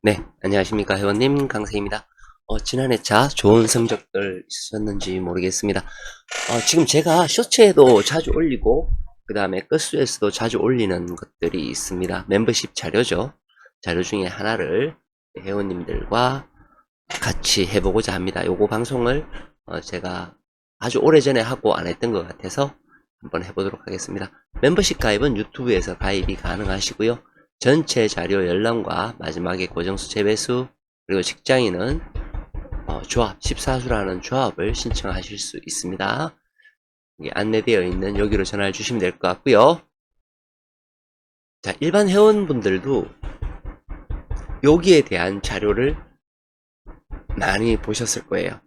네, 안녕하십니까 회원님 강세입니다. 지난해 좋은 성적들 있으셨는지 모르겠습니다. 지금 제가 쇼츠에도 자주 올리고 그 다음에 끝수에서도 자주 올리는 것들이 있습니다. 멤버십 자료죠. 자료 중에 하나를 회원님들과 같이 해보고자 합니다. 요거 방송을 제가 아주 오래전에 하고 안 했던 것 같아서 한번 해보도록 하겠습니다. 멤버십 가입은 유튜브에서 가입이 가능하시고요. 전체 자료 열람과 마지막에 고정수 재배수 그리고 직장인은 조합 14수라는 조합을 신청하실 수 있습니다. 이게 안내되어 있는 여기로 전화를 주시면 될 것 같고요. 자, 일반 회원분들도 여기에 대한 자료를 많이 보셨을 거예요.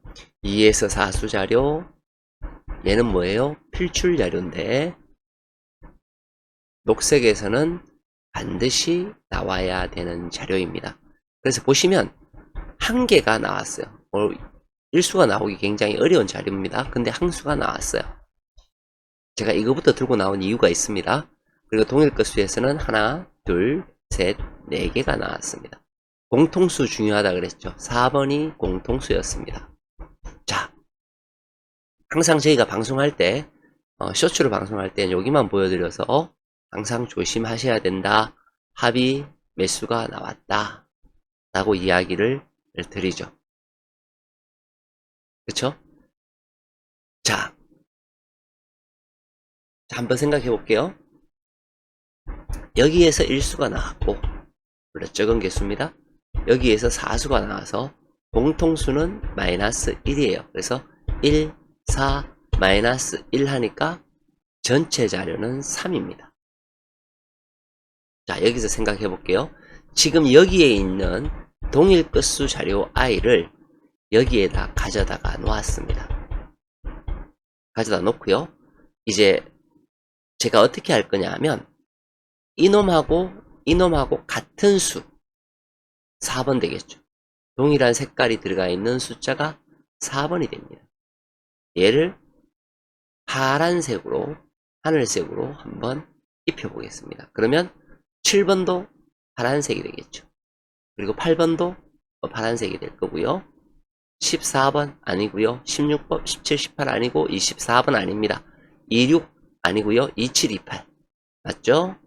2에서 4수 자료, 얘는 뭐예요? 필출 자료인데 녹색에서는 반드시 나와야 되는 자료입니다. 그래서 보시면 한 개가 나왔어요. 일수가 나오기 굉장히 어려운 자료입니다. 근데 항수가 나왔어요. 제가 이거부터 들고 나온 이유가 있습니다. 그리고 동일것수에서는 하나, 둘, 셋, 네 개가 나왔습니다. 공통수 중요하다 그랬죠. 4번이 공통수였습니다. 자, 항상 저희가 방송할 때 쇼츠로 방송할 때 여기만 보여드려서 항상 조심하셔야 된다. 합의 매수가 나왔다. 라고 이야기를 드리죠. 그쵸? 자, 한번 생각해 볼게요. 여기에서 1수가 나왔고 원래 적은 개수입니다. 여기에서 4수가 나와서 공통수는 마이너스 1이에요. 그래서 1, 4, 마이너스 1 하니까 전체 자료는 3입니다. 자, 여기서 생각해 볼게요. 지금 여기에 있는 동일 끝수 자료 i를 여기에다 가져다가 놓았습니다. 가져다 놓고요. 이제 제가 어떻게 할 거냐 하면 이놈하고 같은 수 4번 되겠죠. 동일한 색깔이 들어가 있는 숫자가 4번이 됩니다. 얘를 파란색으로 하늘색으로 한번 입혀보겠습니다. 그러면 7번도 파란색이 되겠죠. 그리고 8번도 파란색이 될 거고요. 14번 아니고요. 16번, 17, 18 아니고 24번 아닙니다. 26 아니고요. 27, 28 맞죠?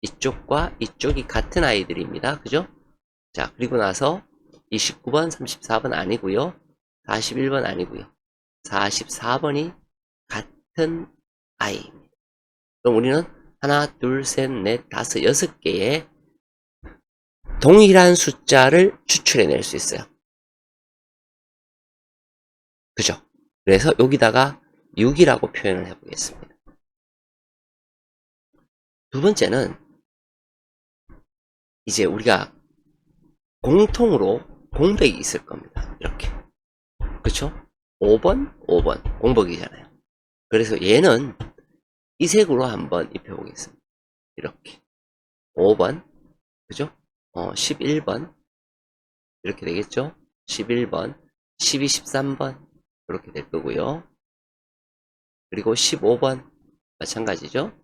이쪽과 이쪽이 같은 아이들입니다. 그죠? 자, 그리고 나서 29번, 34번 아니고요. 41번 아니고요. 44번이 같은 아이입니다. 그럼 우리는 하나, 둘, 셋, 넷, 다섯, 6개의 동일한 숫자를 추출해낼 수 있어요. 그죠? 그래서 여기다가 6이라고 표현을 해보겠습니다. 두 번째는 이제 우리가 공통으로 공백이 있을 겁니다. 이렇게. 그쵸? 5번, 5번 공백이잖아요. 그래서 얘는 이 색으로 한번 입혀보겠습니다. 이렇게. 5번, 그죠? 11번, 이렇게 되겠죠? 11번, 12, 13번, 이렇게 될 거고요. 그리고 15번, 마찬가지죠?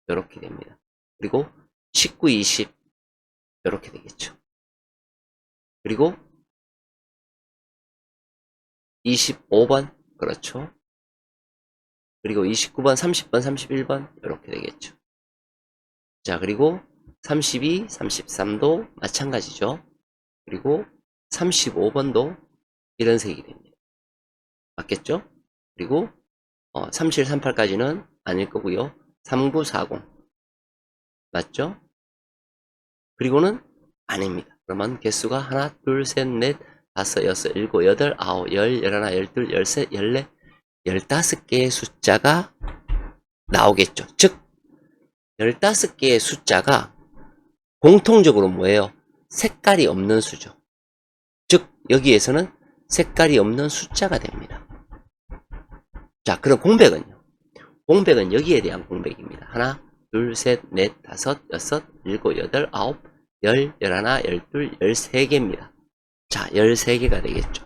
이렇게 됩니다. 그리고 19, 20, 이렇게 되겠죠. 그리고 25번, 그렇죠? 그리고 29번, 30번, 31번, 이렇게 되겠죠. 자, 그리고 32, 33도 마찬가지죠. 그리고 35번도 이런 색이 됩니다. 맞겠죠? 그리고 37, 38까지는 아닐 거고요. 3940 맞죠? 그리고는 아닙니다. 그러면 개수가 하나, 둘, 셋, 넷, 다섯, 여섯, 일곱, 여덟, 아홉, 열, 열하나, 열둘, 열셋, 열넷, 15개의 숫자가 나오겠죠. 즉 15개의 숫자가 공통적으로 뭐예요? 색깔이 없는 수죠. 즉 여기에서는 색깔이 없는 숫자가 됩니다. 자, 그럼 공백은요? 공백은 여기에 대한 공백입니다. 하나, 둘, 셋, 넷, 다섯, 여섯, 일곱, 여덟, 아홉, 열, 열하나, 열둘, 13개입니다. 자, 13개가 되겠죠.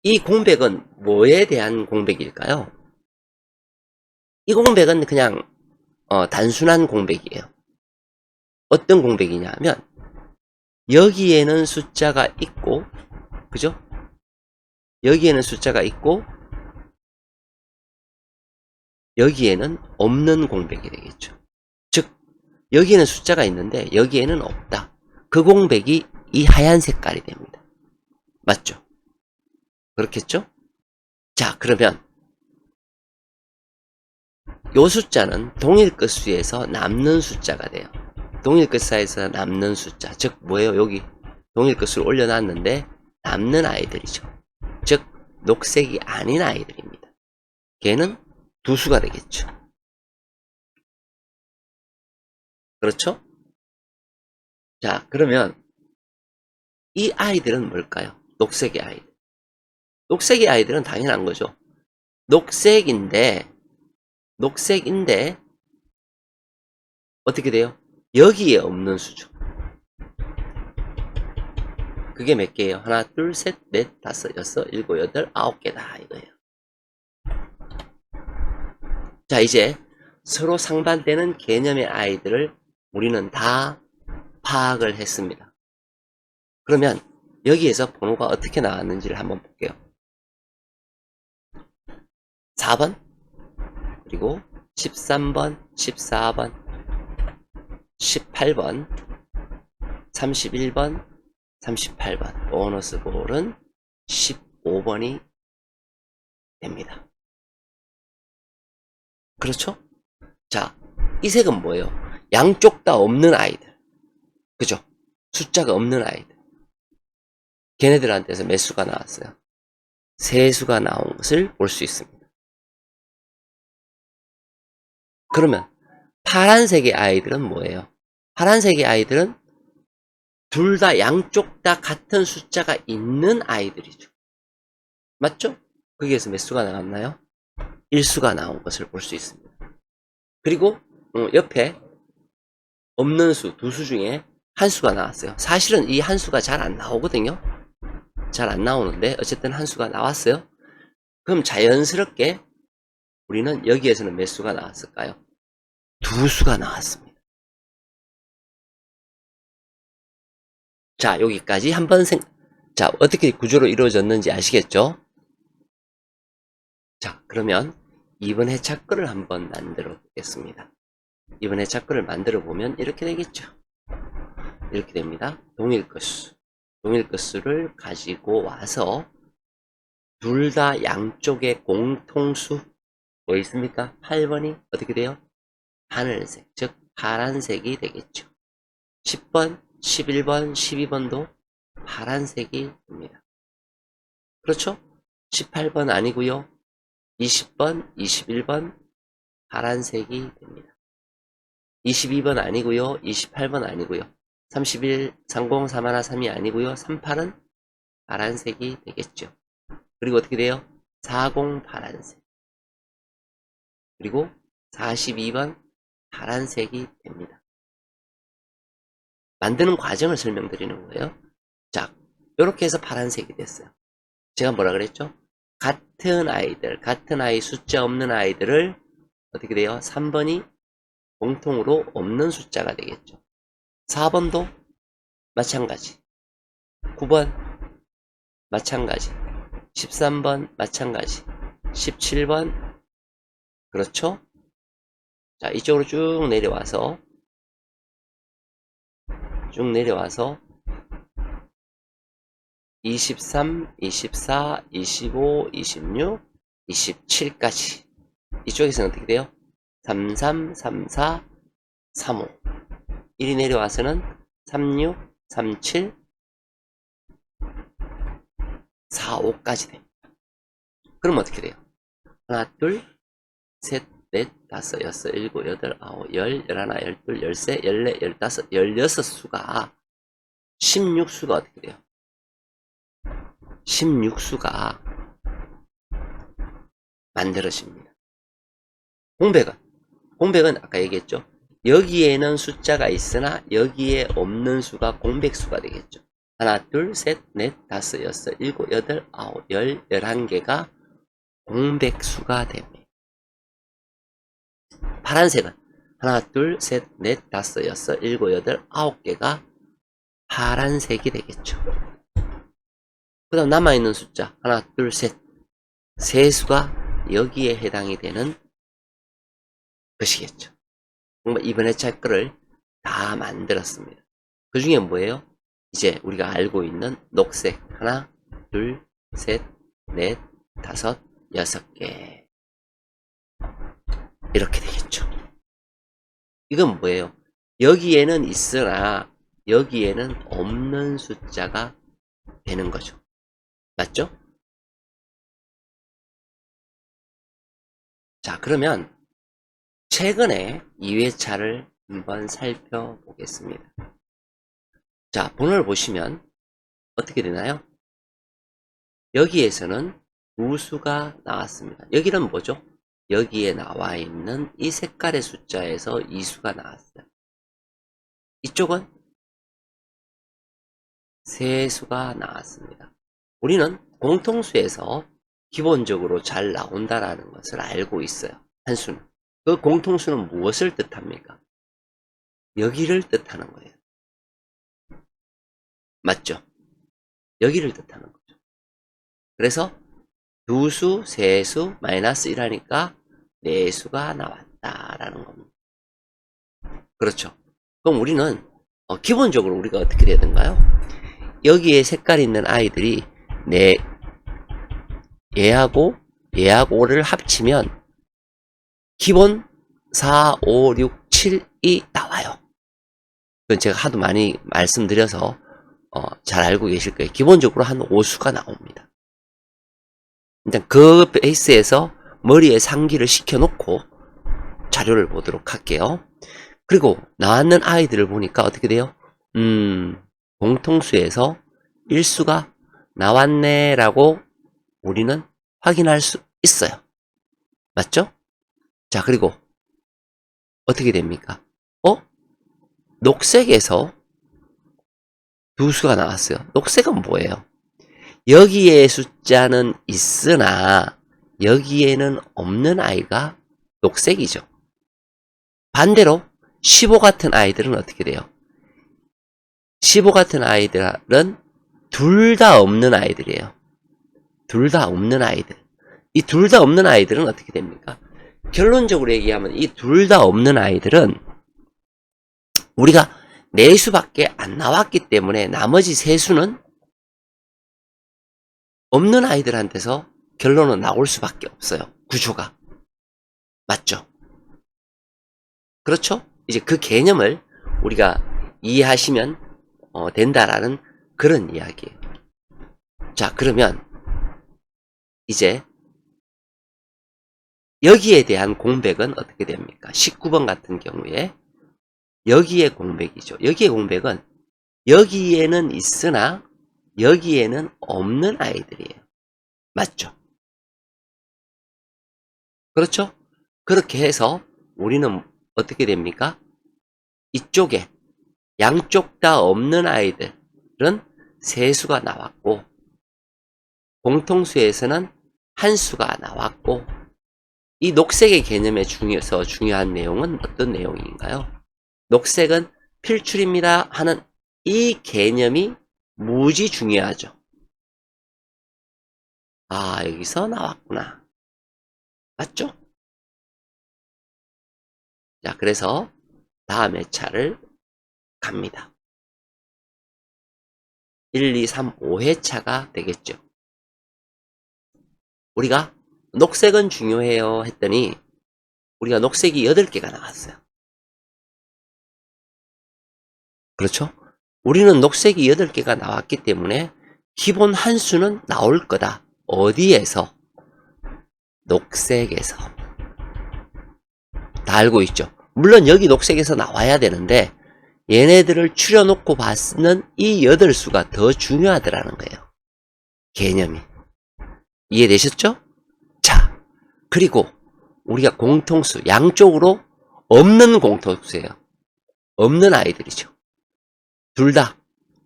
이 공백은 뭐에 대한 공백일까요? 이 공백은 그냥 단순한 공백이에요. 어떤 공백이냐 하면 여기에는 숫자가 있고, 그죠? 여기에는 숫자가 있고, 여기에는 없는 공백이 되겠죠. 즉, 여기에는 숫자가 있는데 여기에는 없다. 그 공백이 이 하얀 색깔이 됩니다. 맞죠? 그렇겠죠? 자, 그러면 요 숫자는 동일 끝수에서 남는 숫자가 돼요. 동일 끝사에서 남는 숫자. 즉, 뭐예요? 여기 동일 끝수를 올려놨는데 남는 아이들이죠. 즉, 녹색이 아닌 아이들입니다. 걔는 두 수가 되겠죠. 그렇죠? 자, 그러면 이 아이들은 뭘까요? 녹색의 아이들. 녹색의 아이들은 당연한 거죠. 녹색인데 어떻게 돼요? 여기에 없는 수죠. 그게 몇 개예요? 하나, 둘, 셋, 넷, 다섯, 여섯, 일곱, 여덟, 아홉 개다 이거예요. 자, 이제 서로 상반되는 개념의 아이들을 우리는 다 파악을 했습니다. 그러면 여기에서 번호가 어떻게 나왔는지를 한번 볼게요. 4번, 그리고 13번, 14번, 18번, 31번, 38번. 보너스 볼은 15번이 됩니다. 그렇죠? 자, 이 색은 뭐예요? 양쪽 다 없는 아이들. 그죠? 숫자가 없는 아이들. 걔네들한테서 몇 수가 나왔어요? 세 수가 나온 것을 볼 수 있습니다. 그러면 파란색의 아이들은 뭐예요? 파란색의 아이들은 둘 다 양쪽 다 같은 숫자가 있는 아이들이죠. 맞죠? 거기에서 몇 수가 나왔나요? 1수가 나온 것을 볼 수 있습니다. 그리고 옆에 없는 수, 두 수 중에 한 수가 나왔어요. 사실은 이 한 수가 잘 안 나오거든요. 잘 안 나오는데 어쨌든 한 수가 나왔어요. 그럼 자연스럽게 우리는 여기에서는 몇 수가 나왔을까요? 두 수가 나왔습니다. 자, 여기까지 한번 자, 어떻게 구조로 이루어졌는지 아시겠죠? 자, 그러면 이번 해착글을 한번 만들어 보겠습니다. 이번 해착글을 만들어 보면 이렇게 되겠죠. 이렇게 됩니다. 동일 끝수. 동일 끝수를 가지고 와서 둘 다 양쪽에 공통수 뭐 있습니까? 8번이 어떻게 돼요? 하늘색, 즉 파란색이 되겠죠. 10번, 11번, 12번도 파란색이 됩니다. 그렇죠? 18번 아니고요. 20번, 21번 파란색이 됩니다. 22번 아니고요. 28번 아니고요. 31, 30, 31, 3이 아니고요. 38은 파란색이 되겠죠. 그리고 어떻게 돼요? 40 파란색. 그리고 42번 파란색이 됩니다. 만드는 과정을 설명드리는 거예요. 자, 이렇게 해서 파란색이 됐어요. 제가 뭐라 그랬죠? 같은 아이 숫자 없는 아이들을 어떻게 돼요? 3번이 공통으로 없는 숫자가 되겠죠. 4번도 마찬가지. 9번 마찬가지. 13번 마찬가지. 17번 그렇죠? 자, 이쪽으로 쭉 내려와서 23, 24, 25, 26, 27까지. 이쪽에서는 어떻게 돼요? 33, 34, 35. 1이 내려와서는 36, 37, 45까지 됩니다. 그럼 어떻게 돼요? 하나, 둘, 셋, 넷, 다섯, 여섯, 일곱, 여덟, 아홉, 열, 열하나, 열둘, 열세, 열네, 열다섯, 열여섯 수가 16수가 어떻게 돼요? 16수가 만들어집니다. 공백은 아까 얘기했죠. 여기에는 숫자가 있으나 여기에 없는 수가 공백수가 되겠죠. 하나, 둘, 셋, 넷, 다섯, 여섯, 일곱, 여덟, 아홉, 열, 11개가 공백수가 됩니다. 파란색은 하나, 둘, 셋, 넷, 다섯, 여섯, 일곱, 여덟, 9개가 파란색이 되겠죠. 그 다음 남아있는 숫자 하나 둘 셋 세 수가 여기에 해당이 되는 것이겠죠. 정말 이번 회차 거를 다 만들었습니다. 그 중에 뭐예요? 이제 우리가 알고 있는 녹색 하나 둘 셋 넷 다섯 여섯 개 이렇게 되겠죠. 이건 뭐예요? 여기에는 있으나 여기에는 없는 숫자가 되는 거죠. 맞죠? 자, 그러면 최근에 2회차를 한번 살펴보겠습니다. 자, 본을 보시면 어떻게 되나요? 여기에서는 우수가 나왔습니다. 여기는 뭐죠? 여기에 나와 있는 이 색깔의 숫자에서 이수가 나왔어요. 이쪽은 세수가 나왔습니다. 우리는 공통수에서 기본적으로 잘 나온다라는 것을 알고 있어요. 한수는. 그 공통수는 무엇을 뜻합니까? 여기를 뜻하는 거예요. 맞죠? 여기를 뜻하는 거죠. 그래서 두수, 세수, 마이너스 1하니까 네수가 나왔다라는 겁니다. 그렇죠. 그럼 우리는 기본적으로 우리가 어떻게 되는가요? 여기에 색깔 있는 아이들이 얘하고 5를 합치면 기본 4, 5, 6, 7이 나와요. 그건 제가 하도 많이 말씀드려서 잘 알고 계실 거예요. 기본적으로 한 5수가 나옵니다. 일단 그 베이스에서 머리에 상기를 시켜놓고 자료를 보도록 할게요. 그리고 나왔는 아이들을 보니까 어떻게 돼요? 공통수에서 1수가 나왔네 라고 우리는 확인할 수 있어요. 맞죠? 자, 그리고 어떻게 됩니까? 녹색에서 두 수가 나왔어요. 녹색은 뭐예요? 여기에 숫자는 있으나 여기에는 없는 아이가 녹색이죠. 반대로 15 같은 아이들은 어떻게 돼요? 15 같은 아이들은 둘 다 없는 아이들이에요. 둘 다 없는 아이들. 이 둘 다 없는 아이들은 어떻게 됩니까? 결론적으로 얘기하면 이 둘 다 없는 아이들은 우리가 4수밖에 안 나왔기 때문에 나머지 3수는 없는 아이들한테서 결론은 나올 수밖에 없어요. 구조가. 맞죠? 그렇죠? 이제 그 개념을 우리가 이해하시면 된다라는 그런 이야기예요. 자, 그러면 이제 여기에 대한 공백은 어떻게 됩니까? 19번 같은 경우에 여기에 공백이죠. 여기에 공백은 여기에는 있으나 여기에는 없는 아이들이에요. 맞죠? 그렇죠? 그렇게 해서 우리는 어떻게 됩니까? 이쪽에 양쪽 다 없는 아이들은 세수가 나왔고 공통수에서는 한 수가 나왔고 이 녹색의 개념에 중요한 내용은 어떤 내용인가요? 녹색은 필출입니다 하는 이 개념이 무지 중요하죠. 아, 여기서 나왔구나. 맞죠? 자, 그래서 다음 회차를 갑니다. 1, 2, 3, 5회차가 되겠죠. 우리가 녹색은 중요해요 했더니 우리가 녹색이 8개가 나왔어요. 그렇죠? 우리는 녹색이 8개가 나왔기 때문에 기본 한 수는 나올 거다. 어디에서? 녹색에서. 다 알고 있죠? 물론 여기 녹색에서 나와야 되는데 얘네들을 추려놓고 봤는 이 8수가 더 중요하더라는 거예요. 개념이. 이해되셨죠? 자, 그리고 우리가 공통수, 양쪽으로 없는 공통수예요. 없는 아이들이죠. 둘 다.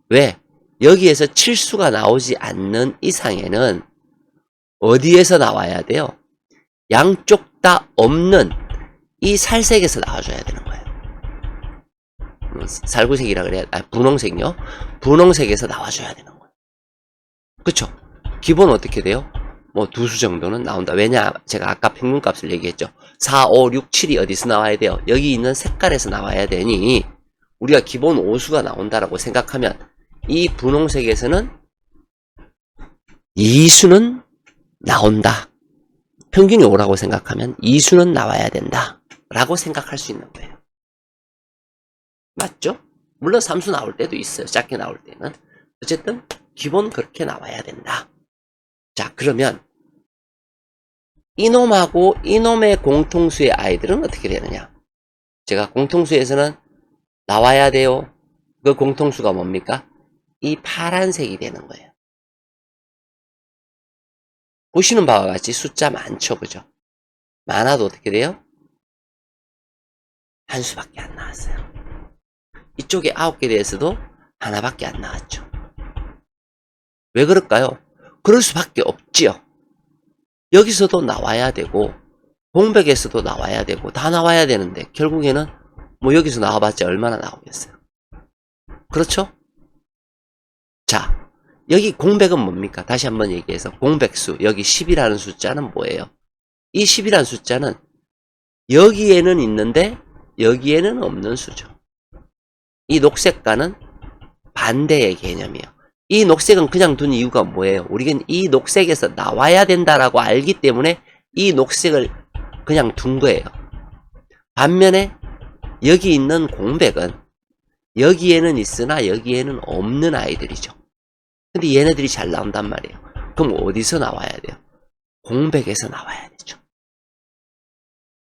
왜? 여기에서 7수가 나오지 않는 이상에는 어디에서 나와야 돼요? 양쪽 다 없는 이 살색에서 나와줘야 되는 거예요. 살구색이라 그래야, 분홍색이요. 분홍색에서 나와줘야 되는 거예요. 그쵸? 기본 어떻게 돼요? 뭐 두 수 정도는 나온다. 왜냐? 제가 아까 평균값을 얘기했죠. 4, 5, 6, 7이 어디서 나와야 돼요? 여기 있는 색깔에서 나와야 되니 우리가 기본 5수가 나온다라고 생각하면 이 분홍색에서는 2수는 나온다. 평균이 5라고 생각하면 2수는 나와야 된다. 라고 생각할 수 있는 거예요. 맞죠? 물론 3수 나올 때도 있어요. 작게 나올 때는. 어쨌든 기본 그렇게 나와야 된다. 자, 그러면 이놈하고 이놈의 공통수의 아이들은 어떻게 되느냐? 제가 공통수에서는 나와야 돼요. 그 공통수가 뭡니까? 이 파란색이 되는 거예요. 보시는 바와 같이 숫자 많죠, 그죠? 많아도 어떻게 돼요? 한 수밖에 안 나왔어요. 이쪽에 9개 대해서도 하나밖에 안 나왔죠. 왜 그럴까요? 그럴 수밖에 없지요. 여기서도 나와야 되고 공백에서도 나와야 되고 다 나와야 되는데 결국에는 뭐 여기서 나와봤자 얼마나 나오겠어요. 그렇죠? 자, 여기 공백은 뭡니까? 다시 한번 얘기해서 공백수, 여기 10이라는 숫자는 뭐예요? 이 10이라는 숫자는 여기에는 있는데 여기에는 없는 수죠. 이 녹색과는 반대의 개념이에요. 이 녹색은 그냥 둔 이유가 뭐예요? 우리는 이 녹색에서 나와야 된다라고 알기 때문에 이 녹색을 그냥 둔 거예요. 반면에 여기 있는 공백은 여기에는 있으나 여기에는 없는 아이들이죠. 근데 얘네들이 잘 나온단 말이에요. 그럼 어디서 나와야 돼요? 공백에서 나와야 되죠.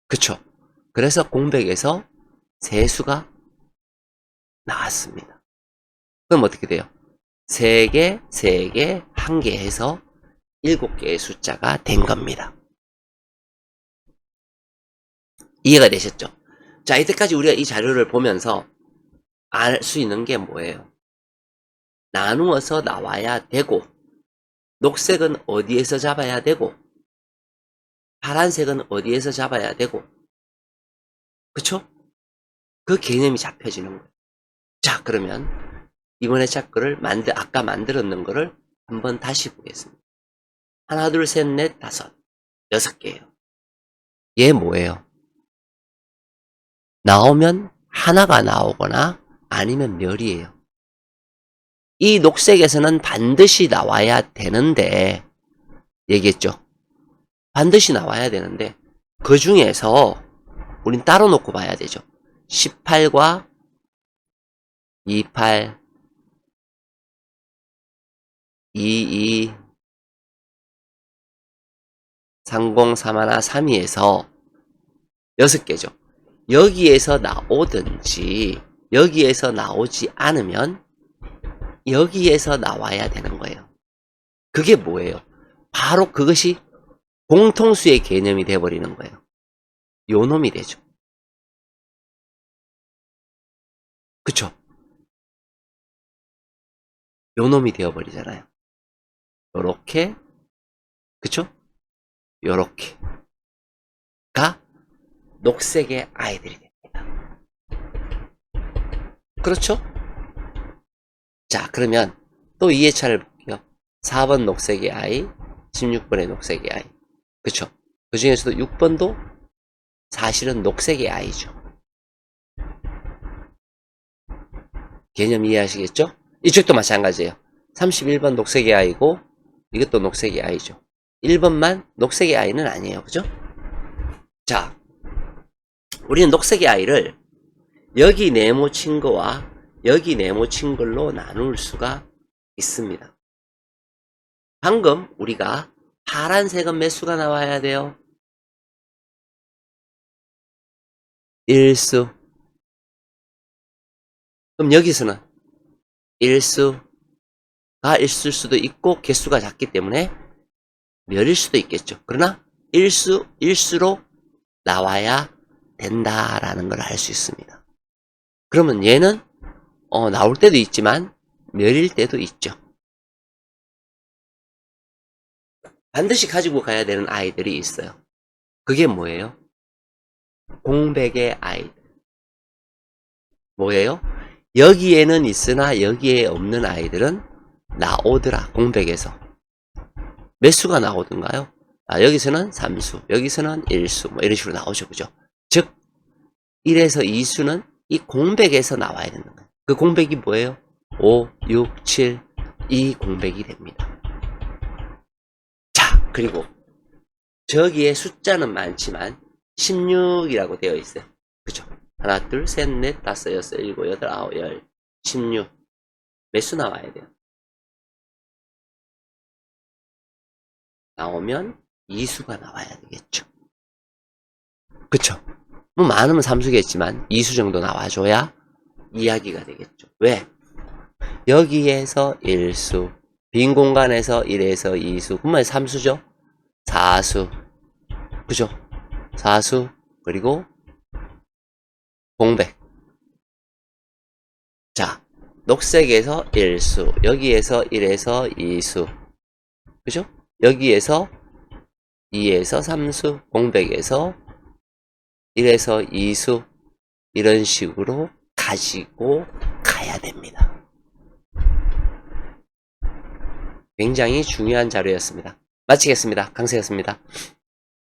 그쵸? 그래서 공백에서 세수가 나왔습니다. 그럼 어떻게 돼요? 3개, 3개, 1개 해서 7개의 숫자가 된 겁니다. 이해가 되셨죠? 자, 이때까지 우리가 이 자료를 보면서 알 수 있는 게 뭐예요? 나누어서 나와야 되고, 녹색은 어디에서 잡아야 되고, 파란색은 어디에서 잡아야 되고, 그쵸? 그 개념이 잡혀지는 거예요. 자, 그러면 이번에 차크를 아까 만들었는 거를 한번 다시 보겠습니다. 하나, 둘, 셋, 넷, 다섯, 6개예요. 얘 뭐예요? 나오면 하나가 나오거나 아니면 멸이에요. 이 녹색에서는 반드시 나와야 되는데, 얘기했죠? 반드시 나와야 되는데, 그 중에서 우린 따로 놓고 봐야 되죠. 18과 28, 22, 30, 31, 32에서 6개죠. 여기에서 나오든지 여기에서 나오지 않으면 여기에서 나와야 되는 거예요. 그게 뭐예요? 바로 그것이 공통수의 개념이 돼버리는 거예요. 요 놈이 되죠. 그쵸? 요 놈이 되어버리잖아요. 요렇게, 그쵸? 요렇게가 녹색의 아이들이 됩니다. 그렇죠? 자, 그러면 또 2회차를 볼게요. 4번 녹색의 아이, 16번의 녹색의 아이. 그쵸? 그 중에서도 6번도 사실은 녹색의 아이죠. 개념 이해하시겠죠? 이쪽도 마찬가지예요. 31번 녹색의 아이고 이것도 녹색의 아이죠. 1번만 녹색의 아이는 아니에요. 그죠? 자, 우리는 녹색의 아이를 여기 네모친 거와 여기 네모친 걸로 나눌 수가 있습니다. 방금 우리가 파란색은 몇 수가 나와야 돼요? 1수. 그럼 여기서는 1수가 있을 수도 있고 개수가 작기 때문에 멸일 수도 있겠죠. 그러나 1수로 나와야 된다라는 걸 알 수 있습니다. 그러면 얘는 나올 때도 있지만 멸일 때도 있죠. 반드시 가지고 가야 되는 아이들이 있어요. 그게 뭐예요? 공백의 아이들. 뭐예요? 여기에는 있으나 여기에 없는 아이들은 나오더라. 공백에서. 몇 수가 나오던가요? 여기서는 3수, 여기서는 1수, 뭐 이런 식으로 나오죠. 그죠? 즉, 1에서 2수는 이 공백에서 나와야 되는 거예요. 그 공백이 뭐예요? 5, 6, 7, 이 공백이 됩니다. 자, 그리고 저기에 숫자는 많지만 16이라고 되어 있어요. 그죠? 하나, 둘, 셋, 넷, 다섯, 여섯, 일곱, 여덟, 아홉, 열, 16. 몇 수 나와야 돼요? 나오면 2수가 나와야 되겠죠. 그쵸? 뭐 많으면 3수겠지만 2수 정도 나와줘야 이야기가 되겠죠. 왜? 여기에서 1수, 빈 공간에서 1에서 2수, 그러면 3수죠? 4수, 그죠? 4수, 그리고 공백. 자, 녹색에서 1수, 여기에서 1에서 2수, 그죠? 여기에서 2에서 3수, 공백에서 1에서 2수, 이런 식으로 가지고 가야 됩니다. 굉장히 중요한 자료였습니다. 마치겠습니다. 강세였습니다.